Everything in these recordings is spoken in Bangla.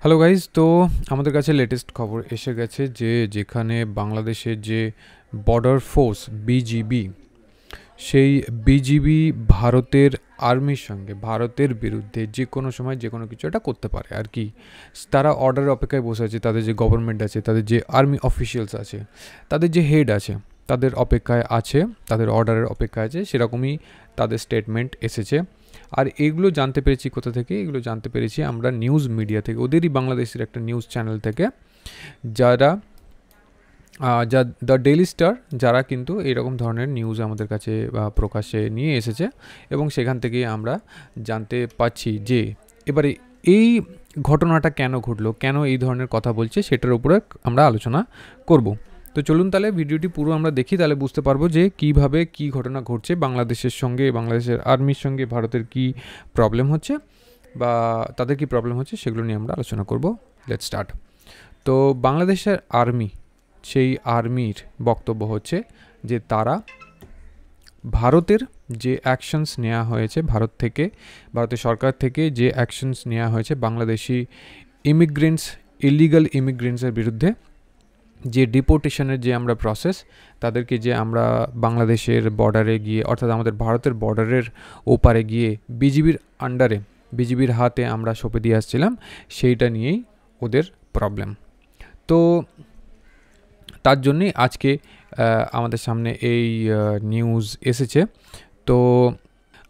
হ্যালো গাইজ, তো আমাদের কাছে লেটেস্ট খবর এসে গেছে যে যেখানে বাংলাদেশের যে বর্ডার ফোর্স বিজিবি, সেই বিজিবি ভারতের আর্মির সঙ্গে ভারতের বিরুদ্ধে যে কোনো সময় যে কোনো কিছু একটা করতে পারে আর কি। তারা অর্ডারের অপেক্ষায় বসে আছে। তাদের যে গভর্নমেন্ট আছে, তাদের যে আর্মি অফিসিয়ালস আছে, তাদের যে হেড আছে, তাদের অপেক্ষায় আছে, তাদের অর্ডারের অপেক্ষায় আছে। সেরকমই তাদের স্টেটমেন্ট এসেছে। আর এগুলো জানতে পেরেছি কোথা থেকে? এগুলো জানতে পেরেছি আমরা নিউজ মিডিয়া থেকে, ওদেরই বাংলাদেশের একটা নিউজ চ্যানেল থেকে, যারা দ্য ডেইলি স্টার, যারা কিন্তু এরকম ধরনের নিউজ আমাদের কাছে প্রকাশ্যে নিয়ে এসেছে। এবং সেখান থেকেই আমরা জানতে পাচ্ছি যে এবারে এই ঘটনাটা কেন ঘটলো, কেন এই ধরনের কথা বলছে, সেটার উপরে আমরা আলোচনা করব। তো চলুন তাহলে ভিডিওটি পুরো আমরা দেখি, তাহলে বুঝতে পারবো যে কিভাবে কি ঘটনা ঘটছে বাংলাদেশের সঙ্গে, বাংলাদেশের আর্মির সঙ্গে ভারতের কি প্রবলেম হচ্ছে বা তাদের কি প্রবলেম হচ্ছে, সেগুলো নিয়ে আমরা আলোচনা করব। Let's start. তো বাংলাদেশের আর্মি, সেই আর্মির বক্তব্য হচ্ছে যে তারা ভারতের যে অ্যাকশনস নেওয়া হয়েছে, ভারতের সরকার থেকে যে অ্যাকশনস নেওয়া হয়েছে বাংলাদেশি ইমিগ্রেন্টস, ইলিগাল ইমিগ্রেন্টসের বিরুদ্ধে, যে ডিপোর্টেশনের যে আমরা প্রসেস, তাদেরকে যে আমরা বাংলাদেশের বর্ডারে গিয়ে, অর্থাৎ আমাদের ভারতের বর্ডারের ওপারে গিয়ে বিজিবির আন্ডারে, বিজিবির হাতে আমরা সঁপে দিয়ে আসছিলাম, সেইটা নিয়েই ওদের প্রবলেম। তো তার জন্যই আজকে আমাদের সামনে এই নিউজ এসেছে। তো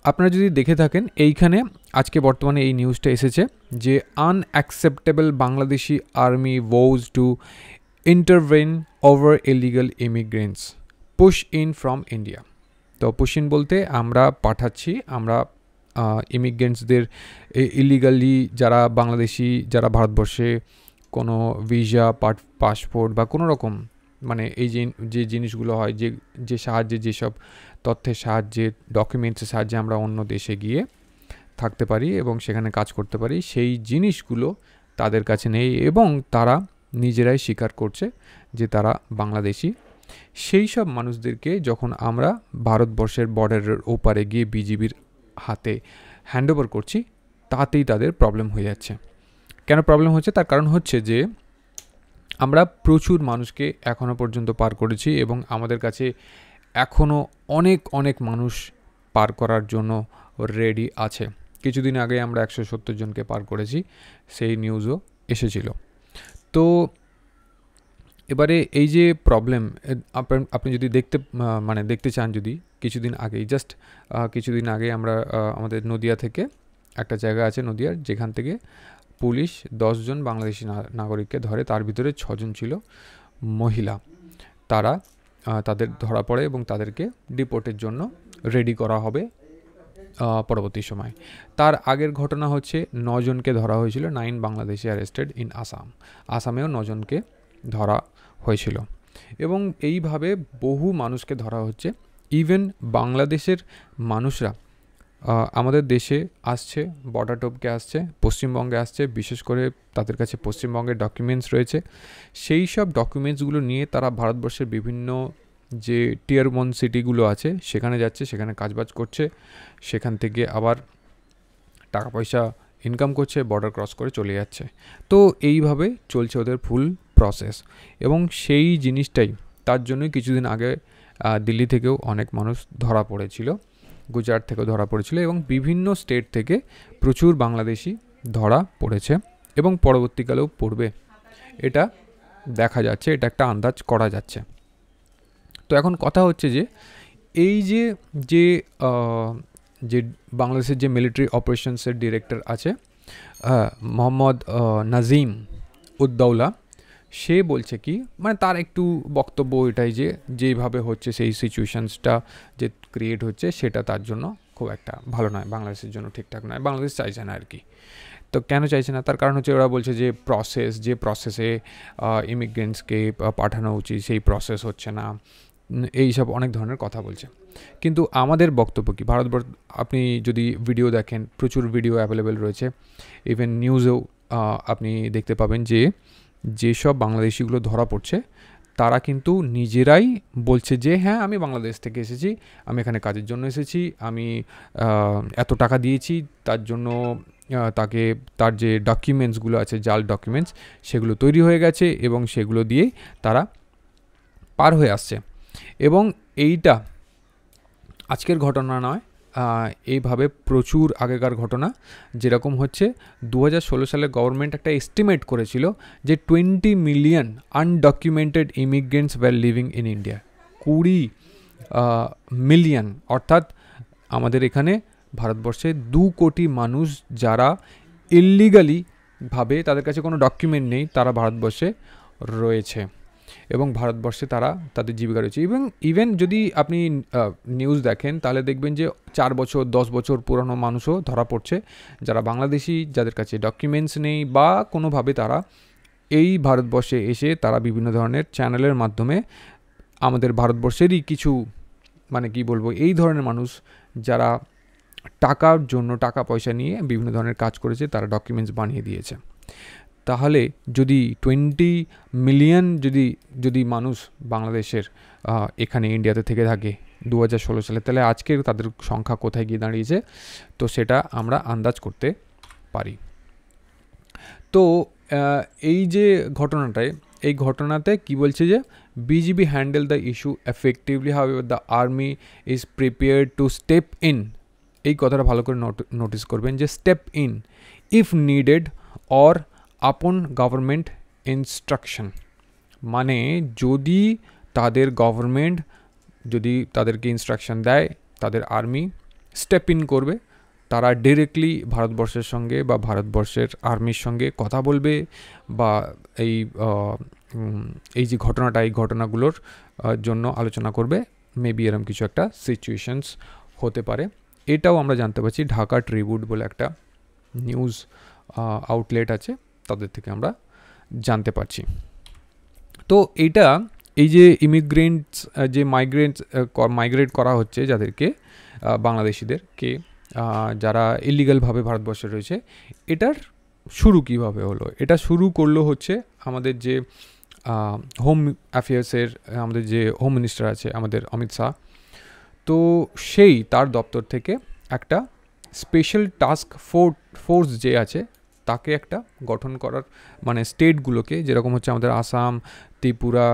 আপনারা যদি দেখে থাকেন, এইখানে আজকে বর্তমানে এই নিউজটা এসেছে যে unacceptable Bangladeshi army vows to intervene over illegal immigrants, push in from India. তো পুশ ইন বলতে আমরা পাঠাচ্ছি, আমরা ইমিগ্রেন্টসদের, ইলিগালি যারা বাংলাদেশি, যারা ভারতবর্ষে কোনো ভিসা, পাসপোর্ট বা কোনো রকম, মানে এই যে জিনিসগুলো হয়, যে সাহায্যে, যেসব তথ্যের সাহায্যে, ডকুমেন্টসের সাহায্যে আমরা অন্য দেশে গিয়ে থাকতে পারি এবং সেখানে কাজ করতে পারি, সেই জিনিসগুলো তাদের কাছে নেই এবং তারা নিজেরাই স্বীকার করছে যে তারা বাংলাদেশি। সেই সব মানুষদেরকে যখন আমরা ভারতবর্ষের বর্ডারের ওপারে গিয়ে বিজিবির হাতে হ্যান্ডওভার করছি, তাতেই তাদের প্রবলেম হয়ে যাচ্ছে। কেন প্রবলেম হচ্ছে? তার কারণ হচ্ছে যে আমরা প্রচুর মানুষকে এখনও পর্যন্ত পার করেছি এবং আমাদের কাছে এখনও অনেক অনেক মানুষ পার করার জন্য রেডি আছে। কিছুদিন আগে আমরা 170 জনকে পার করেছি, সেই নিউজও এসেছিল। তো এবারে এই যে প্রবলেম, আপনি যদি দেখতে চান, যদি কিছুদিন আগেই, জাস্ট কিছুদিন আগে আমরা আমাদের নদিয়া থেকে একটা জায়গা আছে নদিয়ার, যেখান থেকে পুলিশ 10 জন বাংলাদেশি নাগরিককে ধরে, তার ভিতরে 6 জন ছিল মহিলা। তারা তাদের ধরা পড়ে এবং তাদেরকে ডিপোর্টের জন্য রেডি করা হবে পরবর্তী সময়। তার আগের ঘটনা হচ্ছে 9 জনকে ধরা হয়েছিল, 9 বাংলাদেশি অ্যারেস্টেড ইন আসাম। আসামেও 9 জনকে ধরা হয়েছিল এবং এইভাবে বহু মানুষকে ধরা হচ্ছে। ইভেন বাংলাদেশের মানুষরা আমাদের দেশে আসছে, বর্ডার টপকে আসছে, পশ্চিমবঙ্গে আসছে, বিশেষ করে তাদের কাছে পশ্চিমবঙ্গের ডকুমেন্টস রয়েছে। সেই সব ডকুমেন্টসগুলো নিয়ে তারা ভারতবর্ষের বিভিন্ন যে টিয়ার 1 সিটিগুলো আছে সেখানে যাচ্ছে, সেখানে কাজবাজ করছে, সেখান থেকে আবার টাকা পয়সা ইনকাম করছে, বর্ডার ক্রস করে চলে যাচ্ছে। তো এইভাবে চলছে ওদের ফুল প্রসেস এবং সেই জিনিসটাই, তার জন্যই কিছুদিন আগে দিল্লি থেকেও অনেক মানুষ ধরা পড়েছিল, গুজরাট থেকেও ধরা পড়েছিল এবং বিভিন্ন স্টেট থেকে প্রচুর বাংলাদেশি ধরা পড়েছে এবং পরবর্তীকালেও পড়বে, এটা দেখা যাচ্ছে, এটা একটা আন্দাজ করা যাচ্ছে। তো এখন কথা হচ্ছে যে এই যে যে যে বাংলাদেশের যে মিলিটারি অপারেশনসের ডিরেক্টর আছে মোহাম্মদ নাজিম উদ্দৌলা, সে বলছে কি, মানে তার একটু বক্তব্য এটাই যে যেভাবে হচ্ছে সেই সিচুয়েশানসটা যে ক্রিয়েট হচ্ছে, সেটা তার জন্য খুব একটা ভালো নয়, বাংলাদেশের জন্য ঠিকঠাক নয়, বাংলাদেশ চাইছে না আর কি। তো কেন চাইছে না? তার কারণ হচ্ছে ওরা বলছে যে যে প্রসেসে ইমিগ্রেন্টসকে পাঠানো উচিত, সেই প্রসেস হচ্ছে না, এইসব অনেক ধরনের কথা বলছে। কিন্তু আমাদের বক্তব্য কি, ভারতবর্ষ, আপনি যদি ভিডিও দেখেন, প্রচুর ভিডিও অ্যাভেলেবেল রয়েছে, ইভেন নিউজেও আপনি দেখতে পাবেন যে যেসব বাংলাদেশিগুলো ধরা পড়ছে তারা কিন্তু নিজেরাই বলছে যে হ্যাঁ আমি বাংলাদেশ থেকে এসেছি, আমি এখানে কাজের জন্য এসেছি, আমি এত টাকা দিয়েছি, তার জন্য তাকে তার যে ডকুমেন্টসগুলো আছে জাল ডকুমেন্টস সেগুলো তৈরি হয়ে গেছে এবং সেগুলো দিয়েই তারা পার হয়ে আসছে। এবং এইটা আজকের ঘটনা নয়, এইভাবে প্রচুর আগেকার ঘটনা। যেরকম হচ্ছে 2016 সালে গভর্নমেন্ট একটা এস্টিমেট করেছিল যে 20 million undocumented immigrants were living in India. 20 million, অর্থাৎ আমাদের এখানে ভারতবর্ষে 2 কোটি মানুষ যারা ইল্লিগালি ভাবে, তাদের কাছে কোনো ডকুমেন্ট নেই, তারা ভারতবর্ষে রয়েছে এবং ভারতবর্ষে তারা তাদের জীবিকা রয়েছে। ইভেন যদি আপনি নিউজ দেখেন তাহলে দেখবেন যে 4 বছর 10 বছর পুরনো মানুষও ধরা পড়ছে, যারা বাংলাদেশি, যাদের কাছে ডকুমেন্টস নেই বা কোনোভাবে তারা এই ভারতবর্ষে এসে তারা বিভিন্ন ধরনের চ্যানেলের মাধ্যমে আমাদের ভারতবর্ষেরই কিছু, মানে কি বলবো, এই ধরনের মানুষ যারা টাকার জন্য টাকা পয়সা নিয়ে বিভিন্ন ধরনের কাজ করেছে, তারা ডকুমেন্টস বানিয়ে দিয়েছে। তাহলে যদি 20 মিলিয়ন যদি মানুষ বাংলাদেশের এখানে ইন্ডিয়াতে থেকে থাকে 2016 সালে, তাহলে আজকের তাদের সংখ্যা কোথায় গিয়ে দাঁড়িয়েছে, তো সেটা আমরা আন্দাজ করতে পারি। তো এই যে এই ঘটনাতে কি বলছে যে BGB handle the issue effectively, however the army is prepared two step in. এই কথাটা ভালো করে নোটিস করবেন যে step in if needed or আপন গভর্নমেন্ট ইনস্ট্রাকশন, মানে যদি তাদের গভর্নমেন্ট যদি তাদেরকে ইনস্ট্রাকশন দেয়, তাদের আর্মি স্টেপ ইন করবে, তারা ডিরেক্টলি ভারতবর্ষের সঙ্গে বা ভারতবর্ষের আর্মির সঙ্গে কথা বলবে বা এই যে ঘটনাটা, এই ঘটনাগুলোর জন্য আলোচনা করবে। মেবি এরকম কিছু একটা সিচুয়েশনস হতে পারে। এটাও আমরা জানতে পারছি ঢাকা ট্রিবিউট বলে একটা নিউজ আউটলেট আছে, তাদের থেকে আমরা জানতে পারছি। তো এই যে ইমিগ্রেন্টস যে মাইগ্রেট করা হচ্ছে যাদেরকে, বাংলাদেশিদেরকে যারা ইলিগালভাবে ভারতবর্ষে রয়েছে, এটার শুরু কিভাবে হলো? এটা শুরু করলো হচ্ছে আমাদের যে হোম অ্যাফেয়ার্সের আমাদের যে হোম মিনিস্টার আছে আমাদের অমিত শাহ, তো সেই তার দপ্তর থেকে একটা স্পেশাল টাস্ক ফোর্স যে আছে তাকে একটা গঠন করার, মানে স্টেটগুলোকে, যেরকম হচ্ছে আমাদের আসাম, ত্রিপুরা,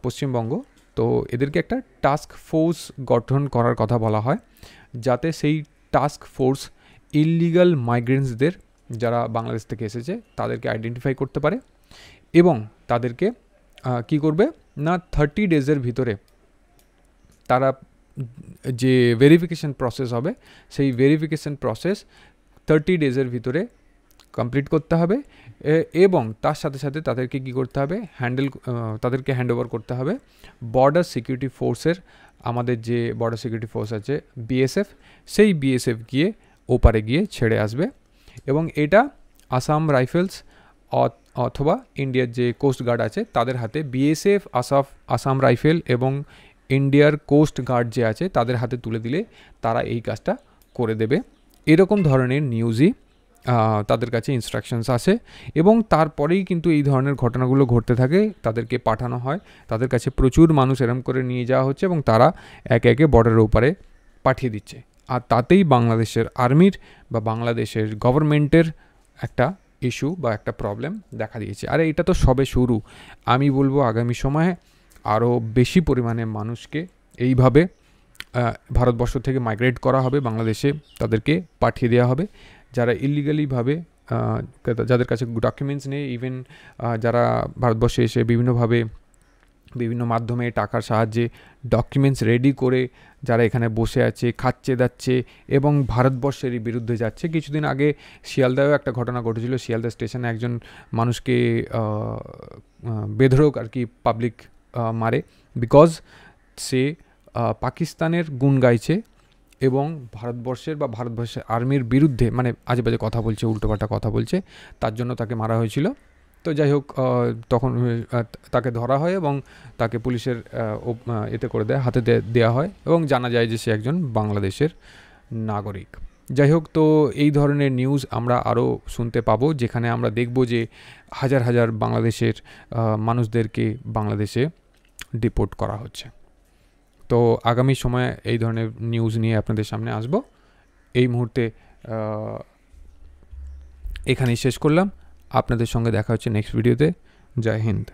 পশ্চিমবঙ্গ, তো এদেরকে একটা টাস্ক ফোর্স গঠন করার কথা বলা হয়, যাতে সেই টাস্ক ফোর্স ইললিগাল মাইগ্রেন্টসদের যারা বাংলাদেশ থেকে এসেছে তাদেরকে আইডেন্টিফাই করতে পারে এবং তাদেরকে কি করবে না 30 ডেজের ভিতরে তারা যে ভেরিফিকেশন প্রসেস হবে সেই ভেরিফিকেশন প্রসেস 30 ডেজের ভিতরে কমপ্লিট করতে হবে এবং তার সাথে সাথে তাদেরকে কী করতে হবে, তাদেরকে হ্যান্ডওভার করতে হবে বর্ডার সিকিউরিটি ফোর্সের, আমাদের যে বর্ডার সিকিউরিটি ফোর্স আছে বিএসএফ, সেই বিএসএফ গিয়ে ওপারে গিয়ে ছেড়ে আসবে। এবং এটা আসাম রাইফেলস অথবা ইন্ডিয়ার যে কোস্ট গার্ড আছে তাদের হাতে, বিএসএফ, আসাম রাইফেল এবং ইন্ডিয়ার কোস্ট গার্ড যে আছে তাদের হাতে তুলে দিলে তারা এই কাজটা করে দেবে। এরকম ধরনের নিউজই তাদের কাছে ইনস্ট্রাকশনস আসে এবং তারপরেই কিন্তু এই ধরনের ঘটনাগুলো ঘটতে থাকে, তাদেরকে পাঠানো হয়, তাদের কাছে প্রচুর মানুষ এরম করে নিয়ে যাওয়া হচ্ছে এবং তারা একে একে বর্ডারের ওপারে পাঠিয়ে দিচ্ছে। আর তাতেই বাংলাদেশের আর্মির বা বাংলাদেশের গভর্নমেন্টের একটা ইস্যু বা একটা প্রবলেম দেখা দিয়েছে। আর এটা তো সবে শুরু, আমি বলবো আগামী সময়ে আরও বেশি পরিমাণে মানুষকে এইভাবে ভারতবর্ষ থেকে মাইগ্রেট করা হবে, বাংলাদেশে তাদেরকে পাঠিয়ে দেওয়া হবে, যারা ইলিগালিভাবে, যাদের কাছে ডকুমেন্টস নেই, ইভেন যারা ভারতবর্ষে এসে বিভিন্ন মাধ্যমে টাকার সাহায্যে ডকুমেন্টস রেডি করে যারা এখানে বসে আছে, খাচ্ছে দাচ্ছে এবং ভারতবর্ষেরই বিরুদ্ধে যাচ্ছে। কিছুদিন আগে শিয়ালদায়ও একটা ঘটনা ঘটেছিল, শিয়ালদা স্টেশনে একজন মানুষকে বেধড়ক আর কি পাবলিক মারে, বিকজ সে পাকিস্তানের গুণ গাইছে এবং ভারতবর্ষের আর্মির বিরুদ্ধে মানে আজেবাজে কথা বলছে, উল্টোপাল্টা কথা বলছে, তার জন্য তাকে মারা হয়েছিল। তো যাই হোক, তখন তাকে ধরা হয় এবং তাকে পুলিশের এতে করে দেয়, হাতে দেওয়া হয় এবং জানা যায় যে সে একজন বাংলাদেশের নাগরিক। যাই হোক, তো এই ধরনের নিউজ আমরা আরও শুনতে পাবো, যেখানে আমরা দেখব যে হাজার হাজার বাংলাদেশের মানুষদেরকে বাংলাদেশে ডিপোর্ট করা হচ্ছে। তো আগামী সময়ে এই ধরনের নিউজ নিয়ে আপনাদের সামনে আসব। এই মুহূর্তে এখানেই শেষ করলাম। আপনাদের সঙ্গে দেখা হচ্ছে নেক্সট ভিডিওতে। জয় হিন্দ।